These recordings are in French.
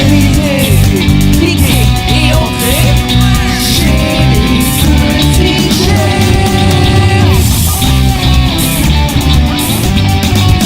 l'idée, cliquez et entrez chez les petits chefs.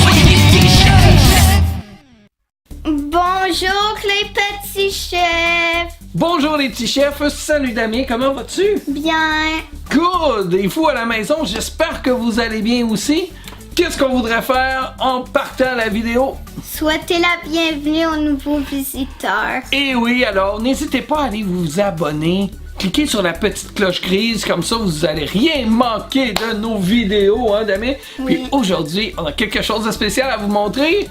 Soyez des petits chefs. Bonjour les petits chefs. Bonjour les petits chefs, salut Damien, comment vas-tu? Bien. Good! Et vous à la maison, j'espère que vous allez bien aussi. Qu'est-ce qu'on voudrait faire en partant la vidéo? Souhaitez la bienvenue aux nouveaux visiteurs. Et oui, alors n'hésitez pas à aller vous abonner. Cliquez sur la petite cloche grise, comme ça vous allez rien manquer de nos vidéos, hein Damien? Oui. Puis aujourd'hui, on a quelque chose de spécial à vous montrer.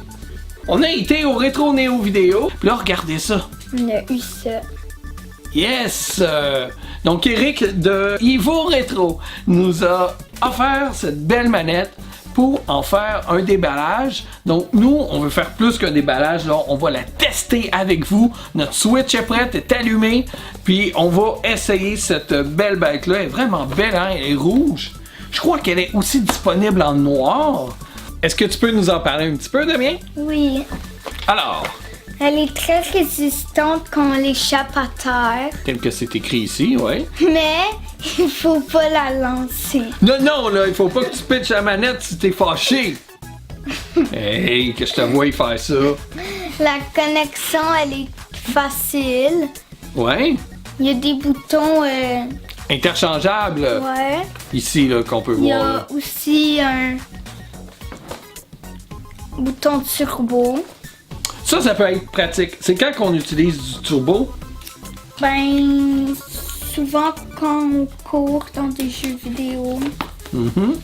On a été au Rétro Néo Vidéo. Puis là, regardez ça. On a eu ça. Yes! Donc Eric de Evo Rétro nous a offert cette belle manette pour en faire un déballage. Donc nous, on veut faire plus qu'un déballage. Là, on va la tester avec vous. Notre Switch est prête, est allumée. Puis on va essayer cette belle bête-là. Elle est vraiment belle, hein? Elle est rouge. Je crois qu'elle est aussi disponible en noir. Est-ce que tu peux nous en parler un petit peu, Damien? Oui. Alors, Elle est très résistante contre l'échappe à terre. tel que c'est écrit ici, ouais. Mais il faut pas la lancer. Non, non, là, il faut pas que tu pitches la manette si t'es fâché. Hey, que je te vois faire ça. La connexion, elle est facile. Ouais. Il y a des boutons. Interchangeable. Ouais. Ici, là, qu'on peut Il y voir. a aussi un bouton turbo. Ça peut être pratique. C'est quand qu'on utilise du turbo? Ben, souvent quand on court dans des jeux vidéo. Mhm.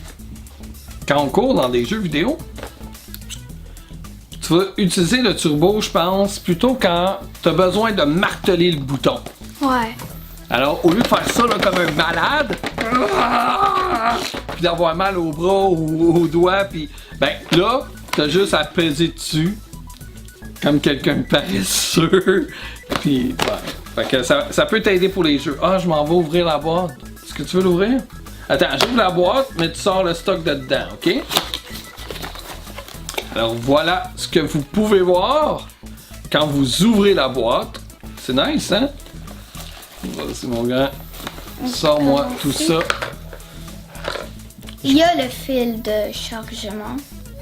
Quand on court dans des jeux vidéo, tu vas utiliser le turbo, je pense, plutôt quand tu as besoin de marteler le bouton. Ouais. Alors, au lieu de faire ça là, comme un malade, puis d'avoir mal aux bras ou aux doigts, puis ben là, t'as juste à peser dessus, comme quelqu'un de paresseux, puis ouais. Fait que ça peut t'aider pour les jeux. Ah, je m'en vais ouvrir la boîte. Est-ce que tu veux l'ouvrir? Attends, j'ouvre la boîte, mais tu sors le stock de dedans, ok? Alors voilà ce que vous pouvez voir quand vous ouvrez la boîte. C'est nice, hein? Vas-y mon grand, sors-moi tout ça. Il y a le fil de chargement.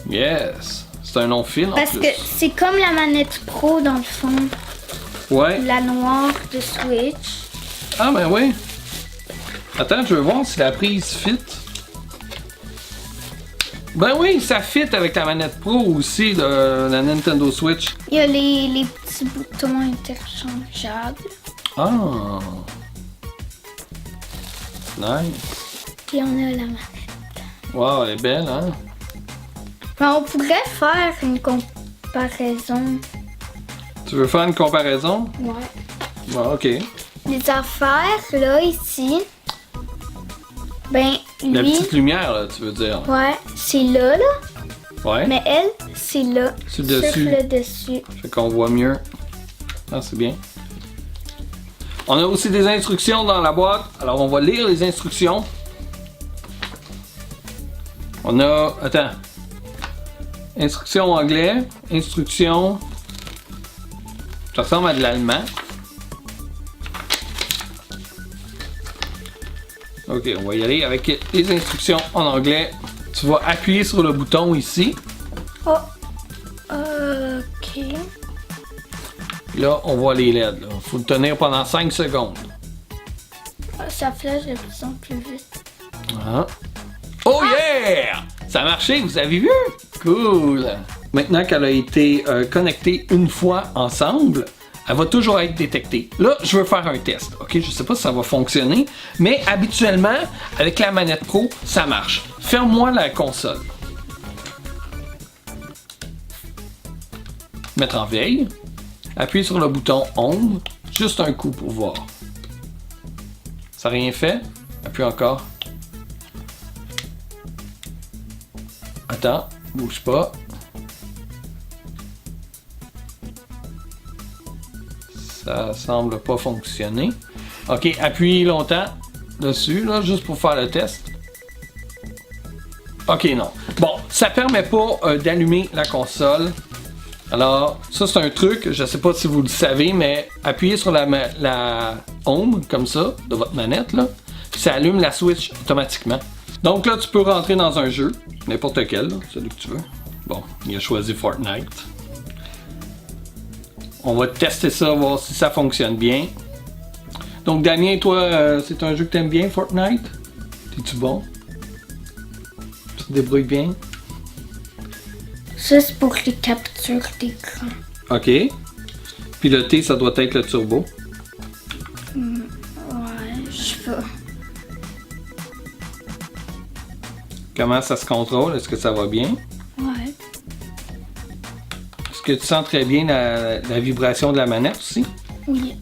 Yes! C'est un long fil en Parce plus. que c'est comme la manette Pro dans le fond. Ouais. La noire de Switch. Ah ben oui. Attends, je veux voir si la prise fit. Ben oui, ça fit avec la manette Pro aussi de la Nintendo Switch. Il y a les petits boutons interchangeables. Ah! Nice. Et on a la manette. Wow, elle est belle, hein? Mais on pourrait faire une comparaison. Tu veux faire une comparaison? Ouais. Ouais, ok. Les affaires, là, ici. Ben, lui. La petite lumière, là, tu veux dire? Ouais, c'est là. Ouais. Mais elle, c'est là. Sur le dessus. Sur le dessus. Fait qu'on voit mieux. Ah, c'est bien. On a aussi des instructions dans la boîte. Alors, on va lire les instructions. On a... Attends. Instruction anglais. Instruction... Ça ressemble à de l'allemand. Ok, on va y aller avec les instructions en anglais. Tu vas appuyer sur le bouton ici. Oh. Ok. Là, on voit les LED. Il faut le tenir pendant 5 secondes. Ça flash de plus en plus vite. Ah. Oh yeah! Ça a marché, vous avez vu? Cool! Maintenant qu'elle a été connectée une fois ensemble, elle va toujours être détectée. Là, je veux faire un test. Ok, je sais pas si ça va fonctionner, mais habituellement, avec la manette Pro, ça marche. Ferme-moi la console. Mettre en veille. Appuie sur le bouton On. Juste un coup pour voir. Ça n'a rien fait? Appuie encore. Attends, bouge pas. Ça semble pas fonctionner. Ok, appuie longtemps dessus, là, juste pour faire le test. Ok, non. Bon, ça permet pas d'allumer la console. Alors, ça c'est un truc, je sais pas si vous le savez, mais appuyez sur la home, comme ça, de votre manette, là, puis ça allume la Switch automatiquement. Donc là, tu peux rentrer dans un jeu, n'importe lequel, là, celui que tu veux. Bon, il a choisi Fortnite. On va tester ça, voir si ça fonctionne bien. Donc Damien, toi, c'est un jeu que t'aimes bien, Fortnite? T'es-tu bon? Tu te débrouilles bien? Juste pour les captures d'écran. OK. Puis le T, ça doit être le turbo. Ouais, je sais pas. Comment ça se contrôle? Est-ce que ça va bien? Ouais. Est-ce que tu sens très bien la vibration de la manette aussi? Oui.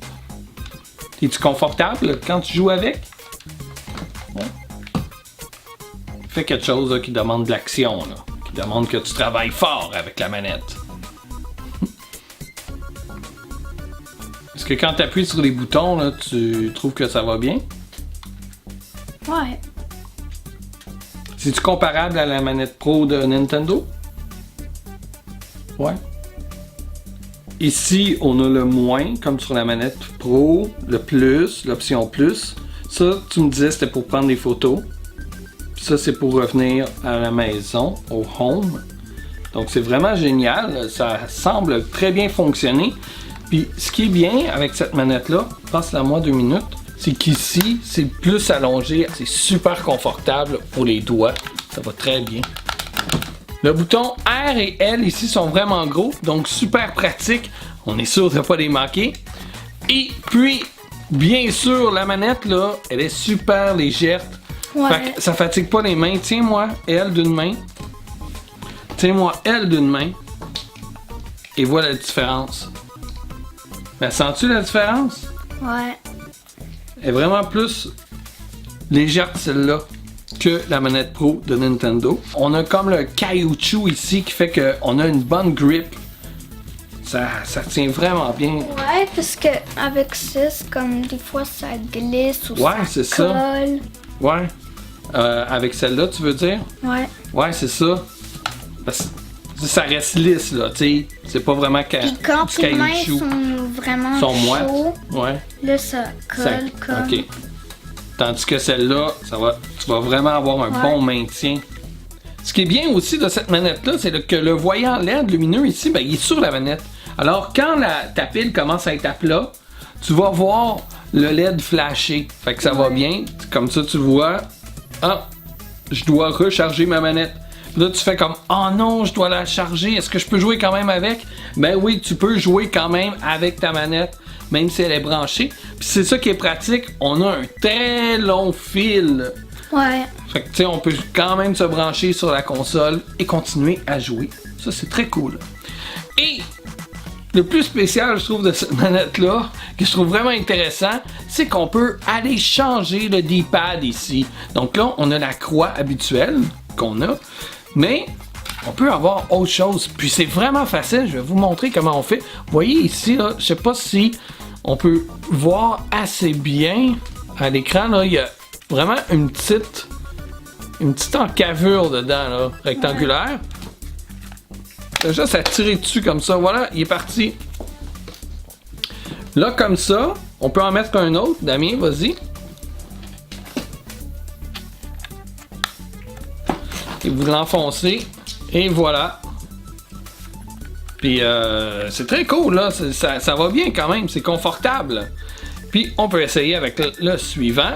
Es-tu confortable quand tu joues avec? Ouais. Fais quelque chose là, qui demande de l'action, là, qui demande que tu travailles fort avec la manette. Est-ce que quand tu appuies sur les boutons, là, tu trouves que ça va bien? Ouais. C'est-tu comparable à la manette Pro de Nintendo? Ouais. Ici, on a le moins, comme sur la manette Pro, le plus, l'option plus. Ça, tu me disais, c'était pour prendre des photos. Puis ça, c'est pour revenir à la maison, au home. Donc, c'est vraiment génial. Ça semble très bien fonctionner. Puis, ce qui est bien avec cette manette-là, passe-la moi 2 minutes, c'est qu'ici, c'est plus allongé. C'est super confortable pour les doigts. Ça va très bien. Le bouton R et L ici sont vraiment gros, donc super pratique. On est sûr de ne pas les manquer. Et puis, bien sûr, la manette là, elle est super légère. Ouais. Fait que ça fatigue pas les mains. Tiens-moi L d'une main. Tiens-moi L d'une main. Et voilà la différence. Mais sens-tu la différence? Ouais. Elle est vraiment plus légère celle-là que la manette Pro de Nintendo. On a comme le caoutchouc ici qui fait qu'on a une bonne grip. Ça tient vraiment bien. Ouais, parce que avec ça, c'est comme des fois ça glisse ou Ouais, c'est ça ça. colle. Ouais. Avec celle-là, tu veux dire? Ouais. Ouais, c'est ça. Parce que ça reste lisse, là, tu sais. C'est pas vraiment Puis quand du tes mains caoutchouc. sont vraiment Sont moites. chaudes, Ouais. là ça colle comme... OK. Tandis que celle-là, tu vas vraiment avoir un bon maintien. Ce qui est bien aussi de cette manette-là, c'est que le voyant LED lumineux ici, ben, il est sur la manette. Alors, quand ta pile commence à être à plat, tu vas voir le LED flasher. Fait que ça va bien. Comme ça, tu le vois. Ah, je dois recharger ma manette. Là, tu fais comme, oh non, je dois la charger. Est-ce que je peux jouer quand même avec? Ben oui, tu peux jouer quand même avec ta manette, même si elle est branchée. Puis c'est ça qui est pratique. On a un très long fil. Ouais. Fait que, tu sais, on peut quand même se brancher sur la console et continuer à jouer. Ça, c'est très cool. Et le plus spécial, je trouve, de cette manette-là, que je trouve vraiment intéressant, c'est qu'on peut aller changer le D-pad ici. Donc là, on a la croix habituelle qu'on a, mais on peut avoir autre chose. Puis c'est vraiment facile, je vais vous montrer comment on fait. Vous voyez ici, là, je sais pas si on peut voir assez bien à l'écran, là, il y a vraiment une petite encavure dedans, là, rectangulaire. T'as juste à tirer dessus comme ça. Voilà, il est parti. Là, comme ça, on peut en mettre un autre. Damien, vas-y. Et vous l'enfoncez. Et voilà. Puis, c'est très cool, là. Ça va bien quand même. C'est confortable. Puis, on peut essayer avec le suivant.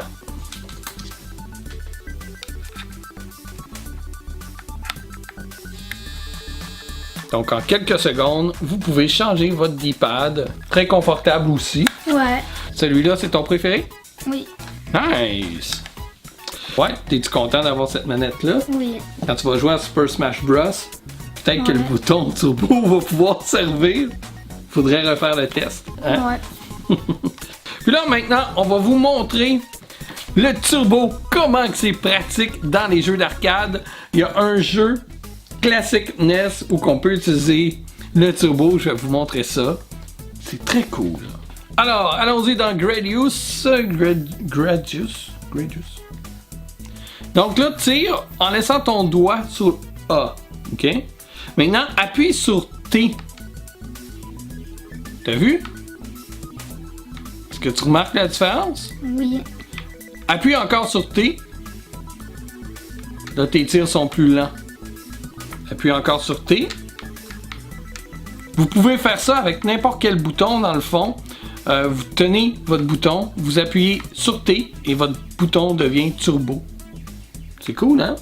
Donc, en quelques secondes, vous pouvez changer votre D-pad. Très confortable aussi. Ouais. Celui-là, c'est ton préféré? Oui. Nice! Ouais, t'es-tu content d'avoir cette manette-là? Oui. Quand tu vas jouer à Super Smash Bros, peut-être que le bouton turbo va pouvoir servir. Faudrait refaire le test. Hein? Ouais. Puis là, maintenant, on va vous montrer le turbo. Comment que c'est pratique dans les jeux d'arcade. Il y a un jeu classique NES où qu'on peut utiliser le turbo. Je vais vous montrer ça. C'est très cool. Alors, allons-y dans Gradius. Gradius. Donc là, tire en laissant ton doigt sur A. OK? Maintenant, appuie sur T. T'as vu? Est-ce que tu remarques la différence? Oui. Appuie encore sur T. Là, tes tirs sont plus lents. Appuie encore sur T. Vous pouvez faire ça avec n'importe quel bouton dans le fond. Vous tenez votre bouton, vous appuyez sur T et votre bouton devient turbo. C'est cool, hein?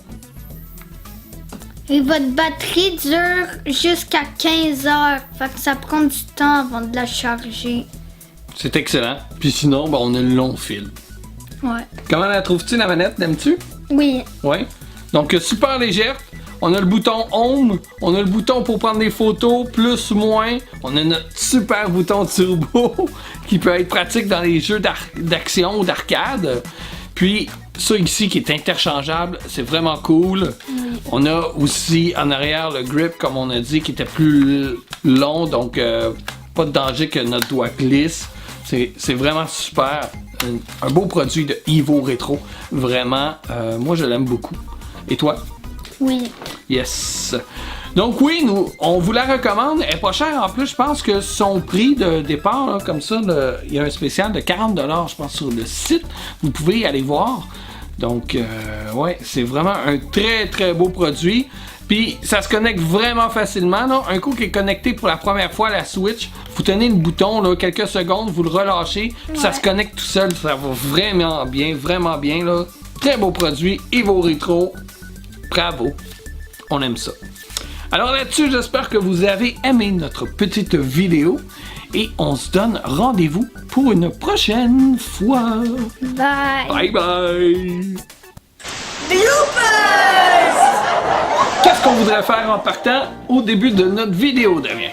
Et votre batterie dure jusqu'à 15 heures. Fait que ça prend du temps avant de la charger. C'est excellent. Puis sinon, ben, on a le long fil. Ouais. Comment la trouves-tu, la manette? L'aimes-tu? Oui. Ouais. Donc, super légère. On a le bouton Home. On a le bouton pour prendre des photos, plus, moins. On a notre super bouton turbo qui peut être pratique dans les jeux d'action ou d'arcade. Puis, ça ici qui est interchangeable, c'est vraiment cool. On a aussi en arrière le grip, comme on a dit, qui était plus long. Donc, pas de danger que notre doigt glisse. C'est vraiment super. Un beau produit de Evo Retro. Vraiment, moi je l'aime beaucoup. Et toi? Oui. Yes. Donc oui, on vous la recommande. Elle est pas chère en plus. Je pense que son prix de départ, là, comme ça, il y a un spécial de 40$, je pense, sur le site. Vous pouvez y aller voir. Donc, ouais, c'est vraiment un très, très beau produit. Puis, ça se connecte vraiment facilement. Là. Un coup qui est connecté pour la première fois à la Switch, vous tenez le bouton, là, quelques secondes, vous le relâchez, puis ça se connecte tout seul. Ça va vraiment bien, là. Très beau produit, Evo Retro. Bravo. On aime ça. Alors là-dessus, j'espère que vous avez aimé notre petite vidéo. Et on se donne rendez-vous pour une prochaine fois. Bye. Bye bye. Bloopers! Qu'est-ce qu'on voudrait faire en partant au début de notre vidéo, Damien?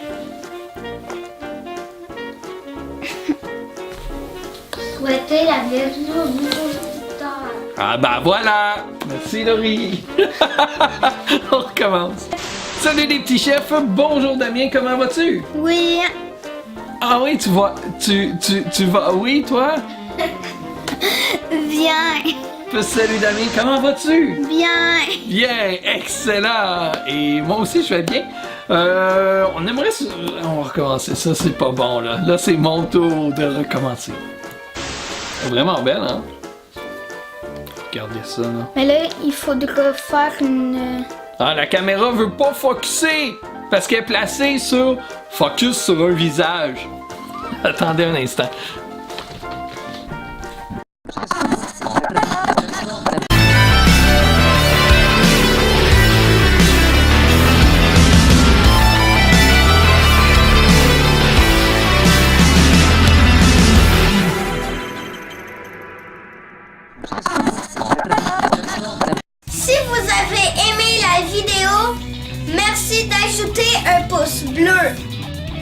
Souhaitez la bienvenue au nouveau visiteur. Ah bah voilà! Merci Laurie! On recommence. Salut les petits chefs! Bonjour Damien, comment vas-tu? Oui. Ah oui, tu vas... Tu vas... Oui, toi? Bien. Salut Damien, comment vas-tu? Bien. Bien, excellent! Et moi aussi, je vais bien. On aimerait... On va recommencer. Ça, c'est pas bon, là. Là, c'est mon tour de recommencer. C'est vraiment belle, hein? Regardez ça, là. Mais là, il faudra faire une... Ah, la caméra veut pas focusser! Parce qu'elle est placée sur... Focus sur un visage. Attendez un instant. Si vous avez aimé la vidéo, merci d'ajouter un pouce bleu.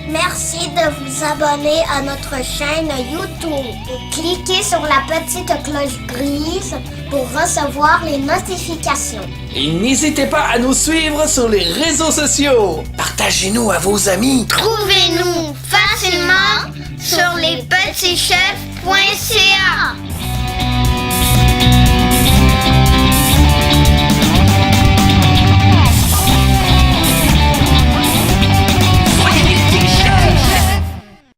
Merci de vous abonner à notre chaîne YouTube et cliquez sur la petite cloche grise pour recevoir les notifications. Et n'hésitez pas à nous suivre sur les réseaux sociaux. Partagez-nous à vos amis. Trouvez-nous facilement sur lespetitschefs.ca.